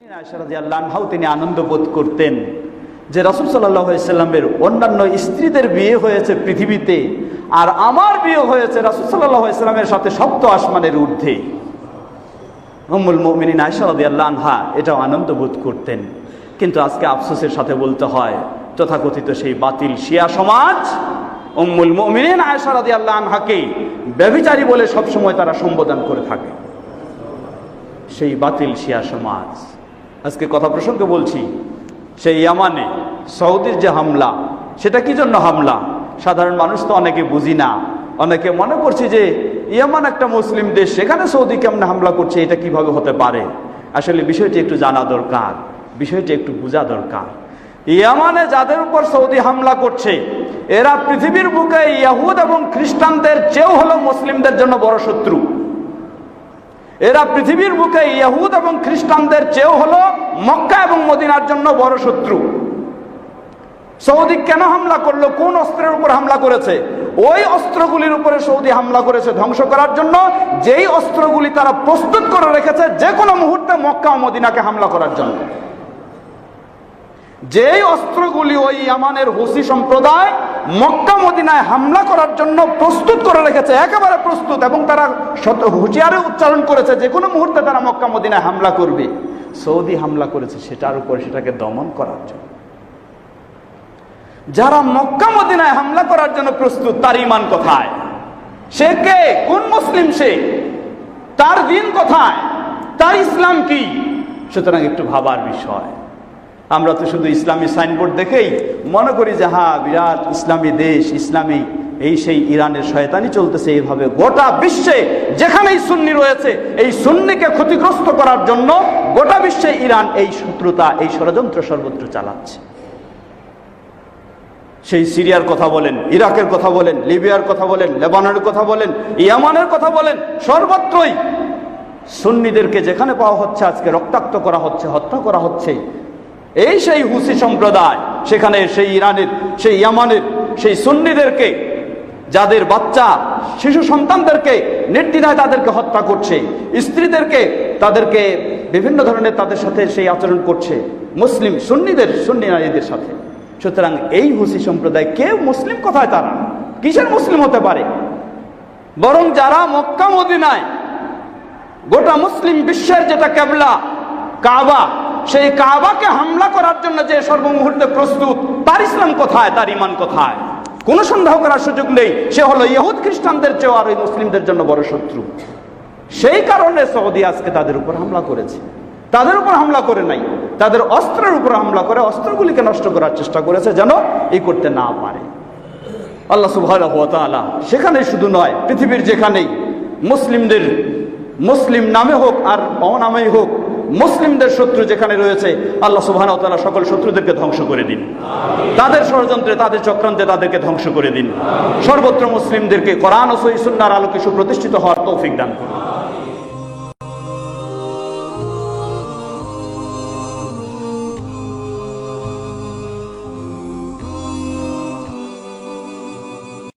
আয়েশা রাদিয়াল্লাহু আনহাও তিনি আনন্দ বোধ করতেন যে রাসূল সাল্লাল্লাহু আলাইহি সাল্লামের অন্যান্য স্ত্রীদের বিয়ে হয়েছে পৃথিবীতে, আর আমার বিয়ে হয়েছে রাসূল সাল্লাল্লাহু আলাইহি সাল্লামের সাথে সপ্ত আসমানের ঊর্ধ্বে। উম্মুল মুমিনিন আয়েশা রাদিয়াল্লাহু আনহা এটাও আনন্দ বোধ করতেন। কিন্তু আজকে আফসোসের সাথে বলতে হয়, তথাকথিত সেই বাতিল শিয়া সমাজ উম্মুল মুমিনিন আয়েশা রাদিয়াল্লাহু আনহাকে ব্যভিচারী বলে সবসময় তারা সম্বোধন করে থাকে। সেই বাতিল শিয়া সমাজ আজকে কথা প্রসঙ্গে বলছি, সেই ইয়ামানে সৌদির যে হামলা, সেটা কি জন্য হামলা? সাধারণ মানুষ তো অনেকে বুঝি না, অনেকে মনে করছে যে ইয়ামান একটা মুসলিম দেশ, সেখানে সৌদি কেমনে হামলা করছে, এটা কিভাবে হতে পারে? আসলে বিষয়টি একটু জানা দরকার, বিষয়টি একটু বোঝা দরকার। ইয়ামানে যাদের উপর সৌদি হামলা করছে, এরা পৃথিবীর বুকে ইহুদ এবং খ্রিস্টানদের চেয়েও হলো মুসলিমদের জন্য বড় শত্রু। এরা পৃথিবীর বুকে ইহুদ এবং খ্রিস্টানদের চেয়েও হলো মক্কা এবং মদিনার জন্য বড় শত্রু। সৌদি কেন হামলা করলো? কোন অস্ত্রের উপর হামলা করেছে? ওই অস্ত্রগুলির উপরে সৌদি হামলা করেছে ধ্বংস করার জন্য, যেই অস্ত্রগুলি তারা প্রস্তুত করে রেখেছে যে কোনো মুহূর্তে মক্কা ও মদিনাকে হামলা করার জন্য। যেই অস্ত্রগুলি ওই ইয়ামানের হুসি সম্প্রদায় মক্কা মদিনায় হামলা করার জন্য প্রস্তুত করে রেখেছে, একেবারে প্রস্তুত, এবং তারা হুঁশিয়ারে উচ্চারণ করেছে যে কোনো মুহূর্তে তারা মক্কা মদিনায় হামলা করবে, সৌদি হামলা করেছে সেটার উপর, সেটাকে দমন করার জন্য। যারা মক্কা মদিনায় হামলা করার জন্য প্রস্তুত, তার ঈমান কোথায়? সে কে? কোন মুসলিম সে? তার দিন কোথায়? তার ইসলাম কি? সুতরাং একটু ভাবার বিষয়। আমরা তো শুধু ইসলামী সাইনবোর্ড দেখেই মনে করি যে হ্যাঁ বিরাট ইসলামী দেশ, ইসলামী এই সেই ইরানের শয়তানি চলতেছে। এইভাবে গোটা বিশ্বে যেখানেই সুন্নি রয়েছে, এই সুন্নিকে ক্ষতিগ্রস্ত করার জন্য গোটা বিশ্বে ইরান এই শত্রুতা, এই ষড়যন্ত্র সর্বত্র চালাচ্ছে। সেই সিরিয়ার কথা বলেন, ইরাকের কথা বলেন, লিবিয়ার কথা বলেন, লেবাননের কথা বলেন, ইয়ামানের কথা বলেন, সর্বত্রই সুন্নিদেরকে যেখানে পাওয়া হচ্ছে আজকে রক্তাক্ত করা হচ্ছে, হত্যা করা হচ্ছে। এই সেই হুসি সম্প্রদায় সেখানে সেই ইরানের, সেই ইয়ামানের সেই সুন্নিদেরকে, যাদের বাচ্চা শিশু সন্তানদেরকে নির্দ্বিধায় তাদেরকে হত্যা করছে, স্ত্রীদেরকে তাদেরকে বিভিন্ন ধরনের তাদের সাথে সেই আচরণ করছে, মুসলিম সুন্নিদের, সুন্নি নারীদের সাথে। সুতরাং এই হুসি সম্প্রদায় কেউ মুসলিম কোথায়? তারা কিসের মুসলিম হতে পারে? বরং যারা মক্কা মদিনায় গোটা মুসলিম বিশ্বের যেটা কেবলা কাবা, সেই কাবাকে হামলা করার জন্য যে সর্বমুহূর্তে প্রস্তুত, তার ইসলাম কোথায়? তার ঈমান কোথায়? কোনো সন্দেহ করার সুযোগ নেই, সে হলো ইহুদ খ্রিস্টানদের চেয়েও আর ওই মুসলিমদের জন্য বড় শত্রু। সেই কারণে সৌদি আজকে তাদের উপর হামলা করেছে। তাদের উপর হামলা করে নাই, তাদের অস্ত্রের উপর হামলা করে অস্ত্রগুলিকে নষ্ট করার চেষ্টা করেছে, যেন এই করতে না পারে। আল্লাহ সুবহানাহু ওয়া তাআলা সেখানে শুধু নয়, পৃথিবীর যেখানেই মুসলিমদের, মুসলিম নামে হোক আর অনামেই হোক, মুসলিমদের শত্রু যেখানে রয়েছে, আল্লাহ সুবহানাহু ওয়া তাআলা সকল শত্রুদেরকে ধ্বংস করে দিন। তাদের ষড়যন্ত্রে, তাদের চক্রান্তে তাদেরকে ধ্বংস করে দিন। সর্বত্র মুসলিমদেরকে কোরআন ও সহিহ সুন্নাহর আলোকে সুপ্রতিষ্ঠিত হওয়ার তৌফিক দান করুন।